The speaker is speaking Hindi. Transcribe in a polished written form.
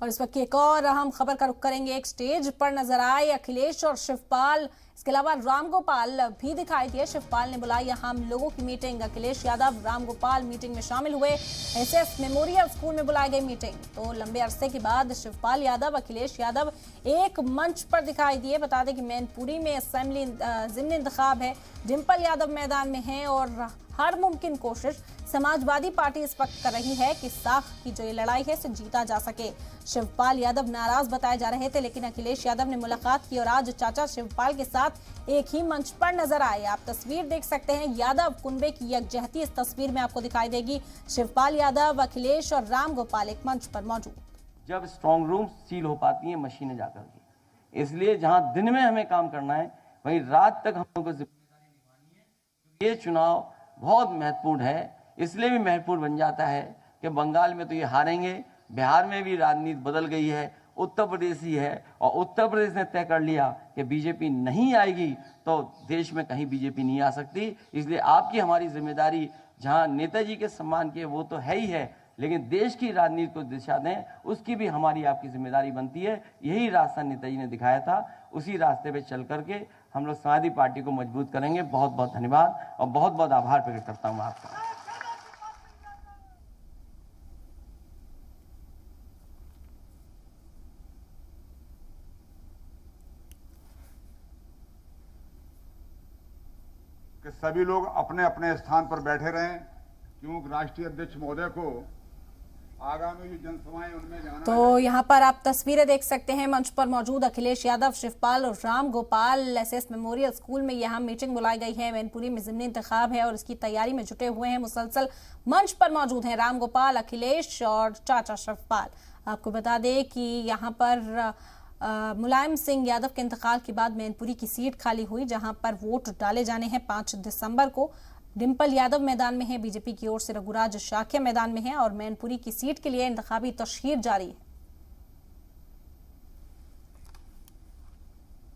और इस वक्त की एक और अहम खबर का रुख करेंगे। एक स्टेज पर नजर आए अखिलेश और शिवपाल, इसके अलावा रामगोपाल भी दिखाई दिए। शिवपाल ने बुलाई अहम लोगों की मीटिंग। अखिलेश यादव, रामगोपाल मीटिंग में शामिल हुए। एसएस मेमोरियल स्कूल में बुलाई गई मीटिंग। तो लंबे अरसे के बाद शिवपाल यादव, अखिलेश यादव एक मंच पर दिखाई दिए। बता दें कि मैनपुरी में असेंबली ज़िमनी इंतखाब है। डिंपल यादव मैदान में हैं और हर मुमकिन कोशिश समाजवादी पार्टी इस वक्त कर रही है कि साख की जो ये लड़ाई है इसे जीता जा सके। शिवपाल यादव नाराज बताए जा रहे थे, लेकिन अखिलेश यादव ने मुलाकात की और आज चाचा शिवपाल के साथ एक ही मंच पर नजर आए। आप तस्वीर देख सकते हैं, यादव कुनबे की यकजहती इस तस्वीर में आपको दिखाई देगी। शिवपाल यादव, अखिलेश और रामगोपाल एक मंच पर मौजूद। जब स्ट्रॉन्ग रूम सील हो पाती हैं मशीनें जाकर के, इसलिए जहां दिन में हमें काम करना है वहीं रात तक हम लोगों को जिम्मेदारी निभानी है। ये चुनाव बहुत महत्वपूर्ण है, इसलिए भी महत्वपूर्ण बन जाता है कि बंगाल में तो ये हारेंगे, बिहार में भी राजनीति बदल गई है, उत्तर प्रदेश ही है और उत्तर प्रदेश ने तय कर लिया कि बीजेपी नहीं आएगी तो देश में कहीं बीजेपी नहीं आ सकती। इसलिए आपकी हमारी जिम्मेदारी जहां नेताजी के सम्मान की वो तो है ही है, लेकिन देश की राजनीति को दिशा दें उसकी भी हमारी आपकी जिम्मेदारी बनती है। यही रास्ता नेताजी ने दिखाया था, उसी रास्ते पे चल करके हम लोग समाजवादी पार्टी को मजबूत करेंगे। बहुत बहुत धन्यवाद और बहुत बहुत आभार प्रकट करता हूँ आपका। कि सभी लोग अपने अपने स्थान पर बैठे रहें, क्योंकि राष्ट्रीय अध्यक्ष महोदय को आगामी जो जनसभाएं उनमें जाना तो यहाँ पर आप तस्वीरें देख सकते हैं। मंच पर मौजूद अखिलेश यादव, शिवपाल और रामगोपाल एसएस मेमोरियल स्कूल में यहाँ मीटिंग बुलाई गई है। मैनपुरी में ज़िमनी इंतखाब है और इसकी तैयारी में जुटे हुए हैं। मुसलसल मंच पर मौजूद हैं रामगोपाल, अखिलेश और चाचा शिवपाल। आपको बता दें कि यहाँ पर मुलायम सिंह यादव के इंतकाल के बाद मैनपुरी की सीट खाली हुई, जहां पर वोट डाले जाने हैं 5 दिसंबर को। डिंपल यादव मैदान में है, बीजेपी की ओर से रघुराज शाक्य मैदान में है और मैनपुरी की सीट के लिए इंतखाबी तशहीर जारी है।